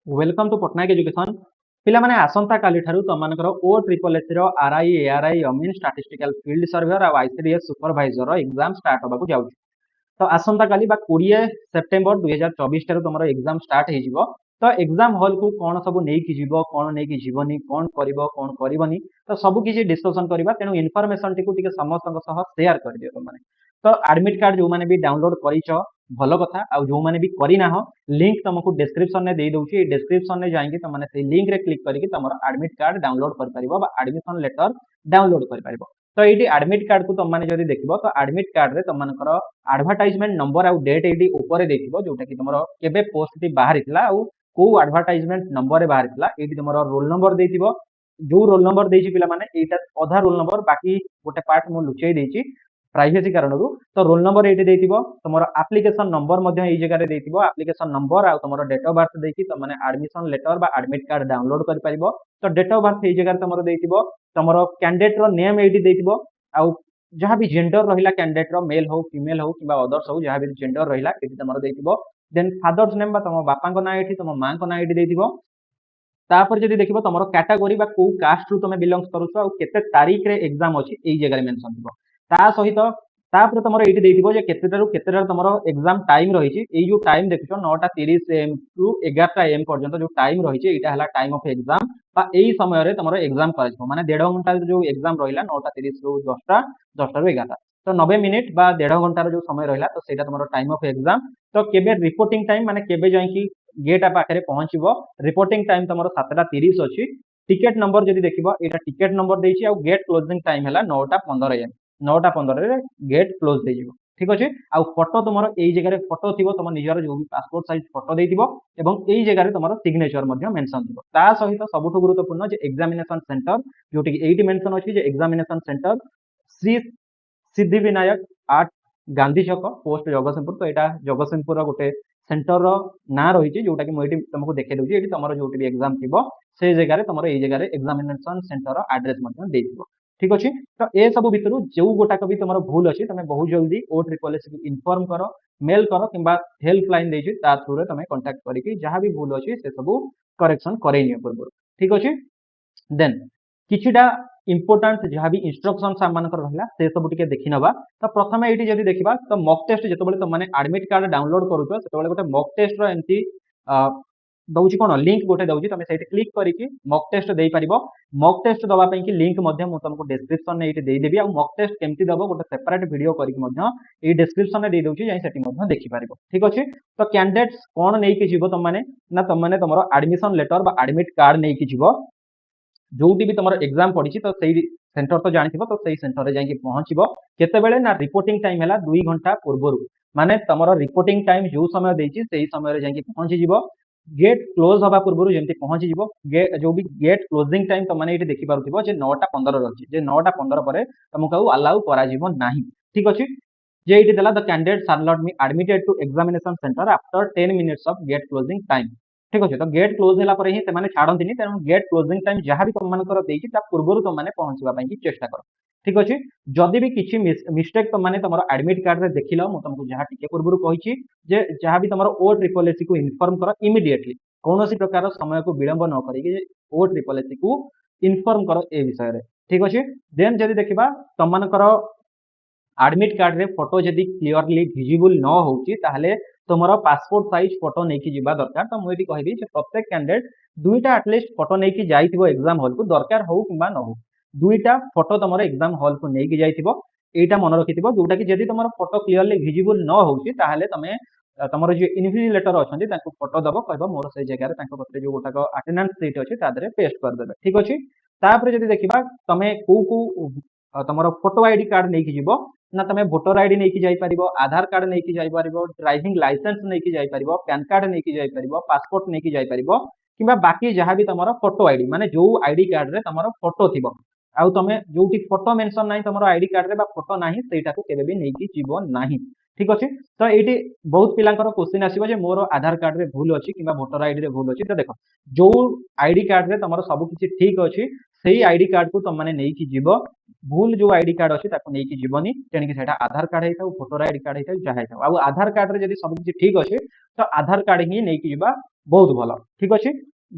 Welcome to Patnaik education पिला माने आसंता काली ठारू तमनकर ओ ट्रिपल एस रो आरआई एआरआई अमीन स्टैटिस्टिकल फील्ड सर्वेयर और आईसीडीएस सुपरवाइजर रो एग्जाम स्टार्ट होबाकू जाउची। तो आसंता काली बा 20 सेप्टेम्बर 2024 ठारू तमरो एग्जाम स्टार्ट हे जिवो। तो एग्जाम हॉल को कोन सब नै कि जिवो कोन नै कि जीवनी कोन करिवो कोन करिवनी तो सब किछि डिस्कशन करबा तेनु इन्फॉर्मेशन टिकु टिके समस्त सह शेयर कर दियो तमने। तो एडमिट कार्ड जो माने भी डाउनलोड करिचो भलो कथा आ जो माने भी करिना हो लिंक तुमको डिस्क्रिप्शन में दे दउची ए डिस्क्रिप्शन में जाइए तुमने से लिंक रे क्लिक करके तुमर एडमिट कार्ड डाउनलोड कर परिबो बा एडमिशन लेटर डाउनलोड कर परिबो। तो एटी एडमिट कार्ड को तुम माने जदी देखिबो तो एडमिट कार्ड रे तुमनकर एडवर्टाइजमेंट नंबर आ डेट एटी ऊपर देखिबो जोटा कि तुमरो केबे पोस्ट टी बाहर इतला आ को एडवर्टाइजमेंट नंबर रे बाहर इतला एटी तुमरो रोल नंबर देथिबो जो रोल नंबर देछि पिला माने एटा आधा रोल नंबर बाकी गोटे पार्ट मो लुचेई देछि प्राइवेसी कारण तो रोल नंबर ये देथिबो तुमरो एप्लिकेशन नंबर मध्य एई जगह रे देथिबो एप्लिकेशन नंबर आ तुमरो डेट ऑफ बर्थ देखि तुम माने एडमिशन लेटर बा एडमिट कार्ड डाउनलोड कर परिबो। तो डेट ऑफ बर्थ एई जगह रे तुमरो देथिबो तुमरो कैंडिडेट रो नेम एटी देथिबो आ जहां भी जेंडर रहिला कैंडिडेट रो मेल हो फीमेल हो किबा अदर्स हो जहां भी जेंडर रहिला एटी तुमरो देथिबो। देन फादर्स नेम बा तुम बापा को ना एटी तुम मां को ना एटी देथिबो। तापर जदि देखिबो तुमरो कैटेगरी बा को कास्ट रु तुम बिलोंग्स करूछो आ केते तारीख रे एग्जाम अछि एई जगह रे मेंशन थिबो। ता सहित तापर तुमरो एटी देथिबो जे केतेटारु केतेटा तुमरो एग्जाम टाइम रहिछि एई जो टाइम देखिछो 9:30 एम टू 11 एम पर्यंत जो टाइम रहिछि एटा हला टाइम ऑफ एग्जाम बा एई समय रे तुमरो एग्जाम कराइछो माने 1.5 घंटा जो एग्जाम रहिला 9:30 रु 10टा 10टा रु 11टा तो 90 मिनिट बा 1.5 घंटा जो समय रहिला तो सेटा तुमरो टाइम ऑफ एग्जाम। तो केबे रिपोर्टिंग टाइम माने केबे जाई कि गेट पाखे पहुंचबो रिपोर्टिंग टाइम तुम 7:30 अच्छी। टिकेट नंबर जब देखिए यहाँ टिकेट नंबर देछि आ गेट क्लोजिंग टाइम है 9:15 एम 9:15 गेट क्लोज हो जाइए ठीक अच्छे। आउ फोटो तुम यही जगह फोटो थी तुम निजर जो भी पासपोर्ट साइज फोटो देथिबो एवं यही जगह तुम सिग्नेचर मेंशन थी ता सहित सबुठ गुरुत्वपूर्ण जे एग्जामिनेशन सेंटर जोटि एटी मेंशन अच्छी examination centre Shri Siddhivinayak art Gandhi छक पोस्ट जगतसिंहपुर। तो यहाँ जगतसिंहपुर गोटे सेंटर ना रही जोटा कि मुझे तुमको देखे दूसरी ये तुम जो भी एग्जाम थी से जगह तुम ये जगह एग्जामिनेशन सेंटर आड्रेस ठीक अच्छे। तो ये सब भितर जो गोटाक भी तुम भूल अच्छी तुम बहुत जल्दी ओ ट्रिपल एस इनफॉर्म कर मेल कर कि हेल्पलाइन देछि ता थ्रू रे तुम कांटेक्ट करके जहाँ भी भूल अच्छी से सब करेक्शन करे पूर्व ठीक अच्छे। देन किछिटा इम्पोर्टाट जहाँ भी इंस्ट्रक्शन आमकर रहा से सब टिके देखि नबा। तो प्रथम ये जब देखा तो मक टेस्ट जो तुमने एडमिट कार्ड डाउनलोड करुछ से गोटे मक टेस्ट एमती दौर कौन लिंक गोटे दौर तुम से क्लिक करके मक टेस्ट दे पार। मक टेस्ट दवाई कि लिंक तुमको डिस्क्रिप्शन में देदेवी आ मक टेस्ट केमती दब गोटे सेपरेट वीडियो करके डिस्क्रिप्शन में देदे जाए देखिपार ठीक अच्छे। तो कैंडिडेट्स कौन नहीं कि जीव तुमने ना तुमने तुम एडमिशन लेटर एडमिट कार्ड नहीं कि जीव जो भी तुम एग्जाम पड़ी तो सही सेंटर तो जानी तो सही सेंटर में जाकि पहुँचब केते ना रिपोर्टिंग टाइम है 2 घंटा पूर्व माने तुम रिपोर्टिंग टाइम जो समय देछि सही समय जाकि पहुँची गेट क्लोज हवा पूर्व जमी पहुँची जो भी गेट क्लोजिंग टाइम तुमने ये देखिपुर 9:15 रही 9:15 पर तुमको अलाउ करा ठीक अच्छे। जे ये the candidates are not admitted to examination centre after 10 minutes of gate closing time ठीक अच्छे। तो गेट क्लोज है ही छाड़ती तेणु गेट क्लोजिंग टाइम जहाँ भी तुम पूर्व तुमने पहुँचवाई चेष्टा कर ठीक अच्छे। जदि भी किसी मिस्टेक तुमने तुम एडमिट कार्ड में देख लो तुमको जहाँ टी पूर्व कही जहाँ भी तुम ओ ट्रिपल एस को इनफॉर्म कर इमिडिएटली कौन प्रकार समय को विलंब न कर ओ ट्रिपल एस को इनफॉर्म कर ए विषय ठीक अच्छे। देन जदि देखा तुमकर एडमिट कार्ड रे फोटो जदि क्लीयरली विजिबल न होची ताहले तुमरो पासपोर्ट साइज फोटो नहीं की जिबा दरकार। तो मुझे कहबी प्रत्येक कैंडिडेट दुईटा एटलिस्ट फोटो नहीं की जाइथिबो एग्जाम हॉल को दरकार हो किबा न हो दुईटा फोटो तुमरो एग्जाम हॉल को नहीं की जाइथिबो एटा मन रखिथिबो जोटा कि जदि तुमरो फोटो क्लीयरली विजिबल न होची ताहले तमे तुमरो जो इन्विजिलेटर अछंती ताको फोटो दबो कहबो मोर से जगह रे ताको पत्रे जो गोटाक अटेंडेंस सीट अछि तादरे पेस्ट कर देबे ठीक अछि। तापर जदि देखिबा तमे को तुमरो फोटो आईडी कार्ड नहीं की जिवो ना तुम भोटर आईडी नहीं जाई परिबो आधार कार्ड नहीं जाई परिबो ड्राइविंग लाइसेंस नहीं जाई परिबो पैन कार्ड नहीं जाई परिबो पासपोर्ट नहीं जाई परिबो किबा बाकी जहाँ भी तुम फोटो आईडी माने जो आईडी कार्ड रे तुम फोटो थिबो आउ तुम जो फोटो मेंशन नहीं तुम आईडी कार्ड रे बा फोटो नहीं सेटा को केबे भी नहीं जीवो नहीं ठीक अच्छे। तो ये बहुत पिलांकर क्वेश्चन आसीबो जे मोर आधार कार्ड रे भूल अछि किबा भोटर आईडी रे भूल अछि। तो देखो जो आईडी कार्ड रे तुम सब किछि ठीक अछि सेही आईडी कार्ड को तुम माने नहीं जीवो भूल जो आईडी कार्ड अच्छी नहीं जीवनी तेणिक आधार कार्ड होता भोटर आईडी कार्ड होता जहाँ होता आधार कार्ड रे जदि सब किछि ठीक अच्छे तो आधार कार्ड ही नहीं बहुत भल ठीक अच्छे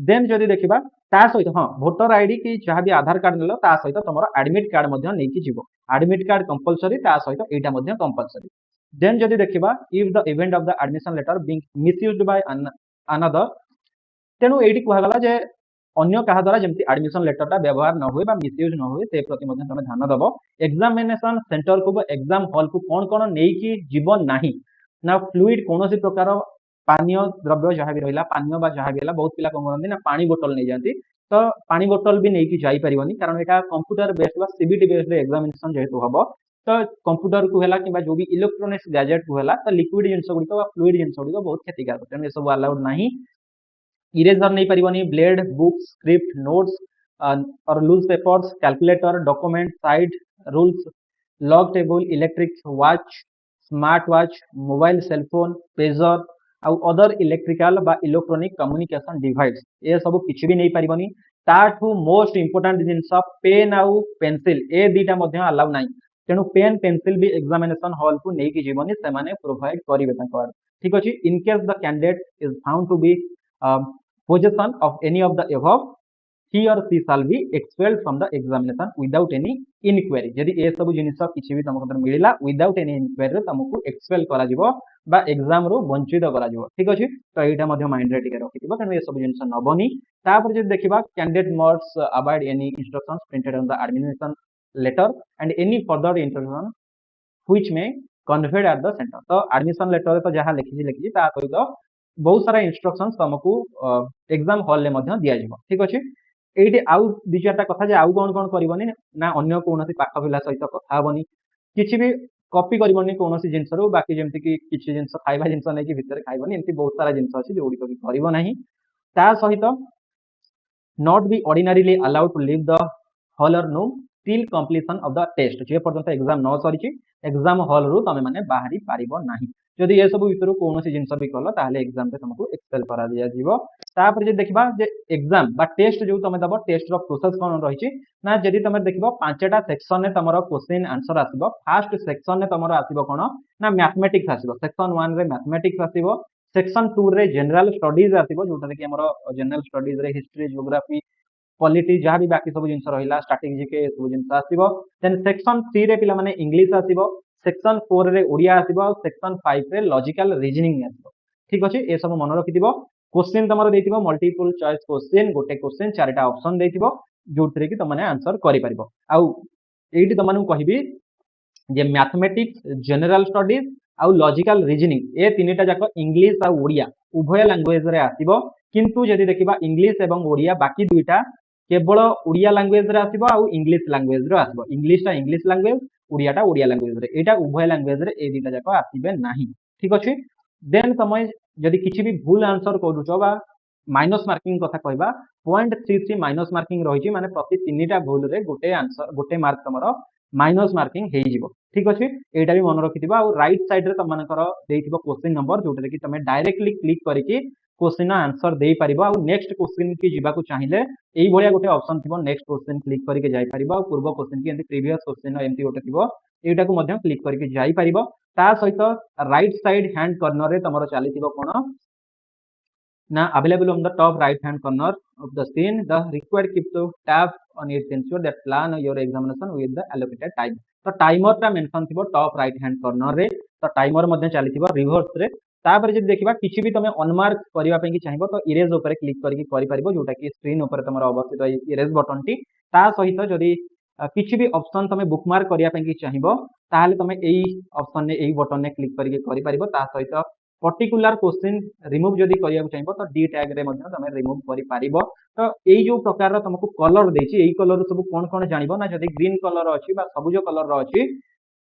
देन जदि देखा ता सहित हाँ भोटर आईडी कि जहाँ भी आधार कार्ड नेल ता सहित तुम एडमिट कार्ड नहीं जीव एडमिट कार्ड कंपलसरी ता सहित एटा कंपलसरी देन जदि देखा if the event of the admission letter being misused by another तेणु ये कहगला जे अन्य क्या द्वारा जमी एडमिशन लेटरटा व्यवहार न हुए मिसयूज न हुए से प्रति तुम ध्यान दब एग्जामिनेशन सेंटर को एग्जाम हॉल को कौन कौन नहीं जीव ना फ्लुइड कौन प्रकार पानीय द्रव्य जहाँ भी रहा पानीय जहाँ भी है बहुत पिला कौन करते ना पानी बोतल नहीं जाती तो पानी बोतल भी नहीं जापर कारण यहाँ computer based CBT based examination जेहेतु हम तो कंप्यूटर को है कि जो भी इलेक्ट्रोनिक्स गैजेट को है तो लिक्विड जिन गुड़िक फ्लुइड जिन गुड़िक बहुत क्षतिकारक तेणु ये सब अलाउड ना इरेजर नहीं पारिबनी ब्लेड बुक्स स्क्रिप्ट नोट्स और loose papers calculator document slide rules log table electric watch smart watch mobile cellphone pager आउ अदर इलेक्ट्रिकल बा इलेक्ट्रोनिक कम्युनिकेशन डिवाइस ये सब किसी भी नहीं पारिबनी ताठू मोस्ट इंपोर्टेंट जिनस पेन आउ पेंसिल ए दीटा अलाउ ना तेणु पेन पेंसिल भी एग्जामिनेशन हॉल को लेकिन जीवनी से प्रोवाइड करेंगे ठीक अच्छे in case the candidate is found to B possession of any of the above he or she shall be expelled from the examination without any inquiry यदि ए सब जिनिस किछि भी तुमको मिलला without any inquiry तुमको एक्सपेल करा जिवो बा एग्जाम रो वंचित करा जिवो ठीक अछि तो एटा मध्ये माइंड रे टिके रखिथिबो कारण ए सब जिनिस नबनी तापर जदि देखिबा candidate must avoid any instructions printed on the admission letter and any further instruction which may conveyed at the centre तो एडमिशन लेटर तो जहां लिखि ता सहित बहुत सारा इंस्ट्रक्शंस तुमको एग्जाम हॉल में दिया जाव ठीक अच्छे ये आउ दि चार्टा कथा आउ कौन कौन करनी ना अन्य कौन पाख पिला सहित कथा हेनी किसी भी कॉपी करनी कौन जिनस बाकी जमी कि किसी जिन खाଇବା जिन नहीं भितर खाइबनी एमती बहुत सारा जिन अच्छी जो गुड़िक कर ना सहित not be ordinarily allowed to leave the hall or room till completion of the test जे पर्यंत एग्जाम न सरी एग्जाम हॉल रु तुम मैंने बाहरी पारिबो नाही जदि ये सब भितर कौन जिन भी कल ताले एग्जाम तुमको एक्सपेल करा दिया जीवो तापर जे देखबा जे एग्जाम बा टेस्ट जो तुम दबो टेस्ट रो प्रोसेस कोन रहिछि ना जदि तुम देखबो पांचटा सेक्शन ने तमरो क्वेश्चन आंसर आसीबो फर्स्ट सेक्शन ने तमरो आसीबो कोन ना मैथमेटिक्स आसीबो सेक्शन 1 रे मैथमेटिक्स आसीबो सेक्शन 2 रे जनरल स्टडीज आसीबो जोटा कि हमरो जनरल स्टडीज रे हिस्ट्री ज्योग्राफी पॉलिटी जहाँ भी बाकी सब जिन रहा स्ट्राटेजी के सब जिन आसो देन सेक्शन 3 रे पिला माने इंग्लिश आसीबो सेक्शन 4 रे ओडिया आसीबो सेक्शन 5 रे लॉजिकल रीजनिंग आसीबो ठीक अछि ए सब मन रखिदिबो क्वेश्चन तमरो देथिबो मल्टीपल चॉइस क्वेश्चन गोटे क्वेश्चन चारटा ऑप्शन देथिबो जोथरे कि तुमने आंसर करि परिबो आउ एठी तुमनु कहिबी जे मैथमेटिक्स जनरल स्टडीज आउ लॉजिकल रीजनिंग ए तीनटा जाक इंग्लिश आ ओडिया उभय लैंग्वेज रे आसीबो किंतु जदि देखिबा इंग्लिश एवं ओडिया बाकी दुईटा केवल ओडिया लैंग्वेज रे आसीबो आउ इंग्लिश लैंग्वेज रे आसीबो इंग्लिशटा इंग्लिश लैंग्वेज ओडियाटा ओडिया लैंग्वेज रे एटा उभय लैंग्वेज रे ए दुईटा जाक आसीबे नाही ठीक अछि देन समय जदि किछि भी भूल आंसर करूछो बा माइनस मार्किंग कथा कहबा 0.33 माइनस मार्किंग रहिछि माने प्रति तीनटा भूल रे गोटे आंसर गोटे मार्क तमरो माइनस मार्किंग हे जिवो ठीक अछि एटा भी मन रखिथिबा आ राइट साइड रे तम मानकर देथिबो क्वेश्चन नंबर जोटे कि तमे डायरेक्टली क्लिक करिकि क्वेश्चन आंसर दे पारिबो आ नेक्स्ट क्वेश्चन की जीवाकू चाहिए एई भलिया गोटे ऑप्शन थिबो नेक्स्ट क्वेश्चन क्लिक करके जाई पारिबो आ पूर्व क्वेश्चन की एंती प्रीवियस क्वेश्चन एंती गोटे थिबो एटा को मध्यम क्लिक करके जाई पारिबो ता सहित राइट साइड हैंड कॉर्नर रे तमरो चली थिबो कोन ना available on the top right hand corner of the screen the required keep to tap on it ensure that plan your examination with the allocated time तो timer टा mention थिबो top right hand corner रे तो timer मध्ये चली थिबो reverse रे तापर जे देखिबा किछि भी तमे अनमार्क करिवा पे कि चाहिबो तो इरेज ऊपर क्लिक करके करि परिबो जोटा कि स्क्रीन ऊपर तमर अवस्थित इरेज बटन टी ता सहित जदी किछि भी ऑप्शन तमे बुकमार्क करिया पे कि चाहिबो ताले तमे एई ऑप्शन ने एई बटन ने क्लिक करके करि परिबो ता सहित पर्टिकुलर क्वेश्चन रिमूव जदि करिया चाहिबो तो डी टैग रे मध्ये तमे रिमूव करि पारिबो तो एई जो प्रकार तुमको कलर देछि एई कलर सब कोन कोन जानिबो ना जदि ग्रीन कलर अछि बा सबुज कलर रो अछि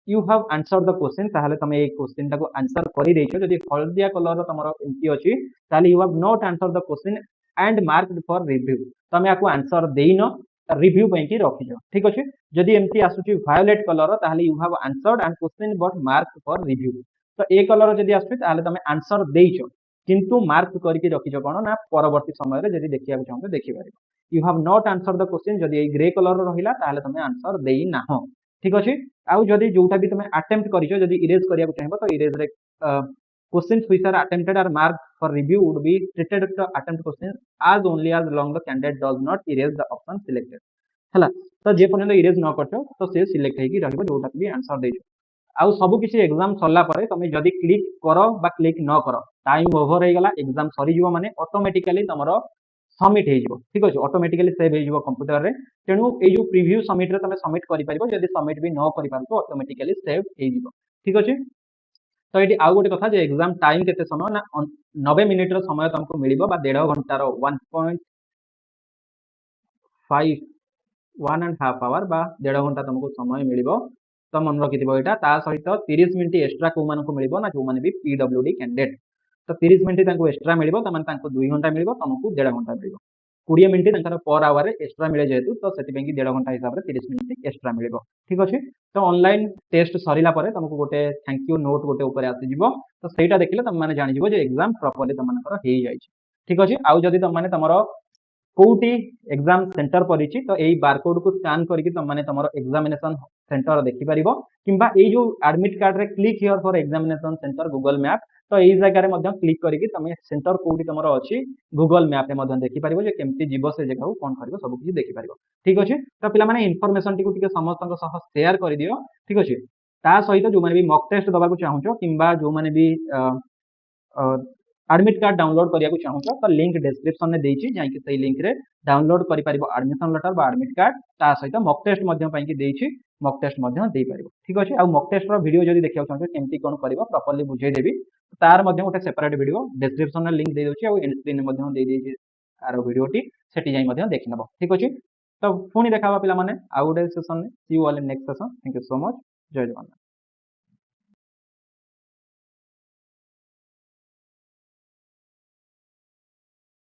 you have answer the question ताहले तमे ए क्वेश्चन टाको आंसर करि देछो जदि हलदिया कलर तमरो एमती अछि ताहले you have not answer the question and marked for review तमे आको आंसर देइनो रिव्यू ପାଇଁ କି ରଖିજો ठीक अछि जदि एमती आसुची वायोलेट कलर ताहले you have answered and question but marked for review तो ए कलर जदि आसुची ताहले तमे आंसर देइछो किंतु मार्क करके रखिछो कोन ना परवर्ती समय रे जदि देखिया चाहतो देखि पारिबो you have not answer the question जदि ए ग्रे कलर रहिला ताहले तमे आंसर देइ नाहो ठीक अछि आउ जदि जोटा भी तमे अटेम्प्ट करिछो जदि इरेज करिया चाहिबो तो इरेज रे Questions which are attempted or marked for review would be treated to attempt questions as only as long the candidate does not erase the option selected. ହେଲା ତ ଯେ ପର୍ଯ୍ୟନ୍ତ ଇରେଜ୍ ନ କରିଛ ତ ସେ ସିଲେକ୍ଟ ହେଇକି ରହିବ ଯୋଉଟା ବି ଆନ୍ସର ଦେଇଛ। ଆଉ ସବୁ କିଛି ଏକ୍ସାମ ସରିଲା ପରେ ତମେ ଯଦି କ୍ଲିକ୍ କର ବା କ୍ଲିକ୍ ନ କର ଟାଇମ୍ ଓଭର ହେଇଗଲା, ଏକ୍ସାମ ସରିଯିବ ମାନେ ଅଟୋମେଟିକାଲି ତମର ସବମିଟ୍ ହେଇଯିବ। ଠିକ୍ ଅଛି, ଅଟୋମେଟିକାଲି ସେଭ୍ ହେଇଯିବ କମ୍ପ୍ୟୁଟରରେ। ତେଣୁ ଏଇ ଯୋଉ ପ୍ରିଭ୍ୟୁ ସବମିଟ୍ରେ ତମେ ସବମିଟ୍ କରିପାରିବ, ଯଦି ସବମିଟ୍ ବି ନ କରିପାରୁଛ ଅଟୋମେଟିକାଲି ସେଭ୍ ହେଇଯିବ। ଠିକ୍ ଅଛି, ତ ଏଠି ଆଉ ଗୋଟେ କଥା ଯେ ଏକ୍ସାମ ଟାଇମ୍ କେତେ ସମୟ ନା 90 ମିନିଟ୍ର ସମୟ ତମକୁ ମିଳିବ ବା 1.5 ଘଣ୍ଟାର 1.5 ଆୱାର ବା 1.5 ଘଣ୍ଟା ତମକୁ ସମୟ ମିଳିବ। ତ ମନେ ରଖିଥିବ ଏଇଟା। ତା ସହିତ 30 ମିନିଟ୍ ଏକ୍ସଟ୍ରା କୋଉମାନଙ୍କୁ ମିଳିବ ନା ଯୋଉମାନେ ବି PWD କ୍ୟାଣ୍ଡିଡେଟ୍, ତ 30 ମିନିଟ୍ ତାଙ୍କୁ ଏକ୍ସଟ୍ରା ମିଳିବ, ତାମାନେ ତାଙ୍କୁ 2 ଘଣ୍ଟା ମିଳିବ, ତମକୁ 1.5 ଘଣ୍ଟା ମିଳିବ। 20 ମିନିଟ୍ ତାଙ୍କର ପର ଆୱାରରେ ଏକ୍ସଟ୍ରା ମିଳେ ଯେହେତୁ, ତ ସେଥିପାଇଁ କି 1.5 ଘଣ୍ଟା ହିସାବରେ 30 ମିନିଟ୍ ଏକ୍ସଟ୍ରା ମିଳିବ। ଠିକ୍ ଅଛି, ତ ଅନଲାଇନ୍ ଟେଷ୍ଟ ସରିଲା ପରେ ତମକୁ ଗୋଟେ ଥ୍ୟାଙ୍କ ୟୁ ନୋଟ୍ ଗୋଟେ ଉପରେ ଆସିଯିବ। ତ ସେଇଟା ଦେଖିଲେ ତମମାନେ ଜାଣିଯିବ ଯେ ଏକ୍ସାମ ପ୍ରପରଲି ତମମାନଙ୍କର ହେଇଯାଇଛି। ଠିକ୍ ଅଛି, ଆଉ ଯଦି ତମମାନେ ତମର କୋଉଠି ଏକ୍ସାମ ସେଣ୍ଟର ପଡିଛି ତ ଏଇ ବାରକୋଡକୁ ସ୍କାନ୍ କରିକି ତମମାନେ ତମର ଏକ୍ସାମିନେସନ ସେଣ୍ଟର ଦେଖିପାରିବ, କିମ୍ବା ଏଇ ଯୋଉ ଆଡମିଟ୍ କାର୍ଡରେ click here for examination centre Google map, ତ ଏଇ ଜାଗାରେ ମଧ୍ୟ କ୍ଲିକ୍ କରିକି ତମେ ସେଣ୍ଟର କୋଉଠି ତମର ଅଛି ଗୁଗଲ ମ୍ୟାପ୍ରେ ମଧ୍ୟ ଦେଖିପାରିବ ଯେ କେମିତି ଯିବ ସେ ଜାଗାକୁ, କ'ଣ କରିବ ସବୁ କିଛି ଦେଖିପାରିବ। ଠିକ୍ ଅଛି, ତ ପିଲାମାନେ ଇନଫର୍ମେସନଟିକୁ ଟିକେ ସମସ୍ତଙ୍କ ସହ ସେୟାର କରିଦିଅ। ଠିକ୍ ଅଛି, ତା ସହିତ ଯୋଉମାନେ ବି ମକ୍ ଟେଷ୍ଟ ଦେବାକୁ ଚାହୁଁଛ କିମ୍ବା ଯୋଉମାନେ ବି ଆଡମିଟ୍ କାର୍ଡ ଡାଉନଲୋଡ୍ କରିବାକୁ ଚାହୁଁଛ ତ ଲିଙ୍କ୍ ଡେସ୍କ୍ରିପ୍ସନରେ ଦେଇଛି, ଯାଇକି ସେଇ ଲିଙ୍କ୍ରେ ଡାଉନଲୋଡ୍ କରିପାରିବ ଆଡମିସନ ଲେଟର ବା ଆଡମିଟ୍ କାର୍ଡ। ତା ସହିତ ମକ୍ ଟେଷ୍ଟ ମଧ୍ୟ ପାଇଁକି ଦେଇଛି, ମକ୍ ଟେଷ୍ଟ ମଧ୍ୟ ଦେଇପାରିବ। ଠିକ୍ ଅଛି, ଆଉ ମକ୍ ଟେଷ୍ଟର ଭିଡ଼ିଓ ଯଦି ଦେଖିବାକୁ ଚାହୁଁଛ କେମିତି କ'ଣ କରିବ ପ୍ରପରଲି ବୁଝେଇଦେବି, ତାର ମଧ୍ୟ ଗୋଟେ ସେପାରେଟ୍ ଭିଡ଼ିଓ ଡେସ୍କ୍ରିପ୍ସନରେ ଲିଙ୍କ୍ ଦେଇଦେଉଛି, ଆଉ ଏଣ୍ଡ ସ୍କ୍ରିନ୍ରେ ମଧ୍ୟ ଦେଇଦେଇଛି ଆର ଭିଡ଼ିଓଟି, ସେଠି ଯାଇ ମଧ୍ୟ ଦେଖିନେବ। ଠିକ୍ ଅଛି, ତ ପୁଣି ଦେଖା ହେବା ପିଲାମାନେ ଆଉ ଗୋଟେ ସେସନ୍ରେ। See you all in next session. Thank you so much. ଜୟ ଜଗନ୍ନାଥ।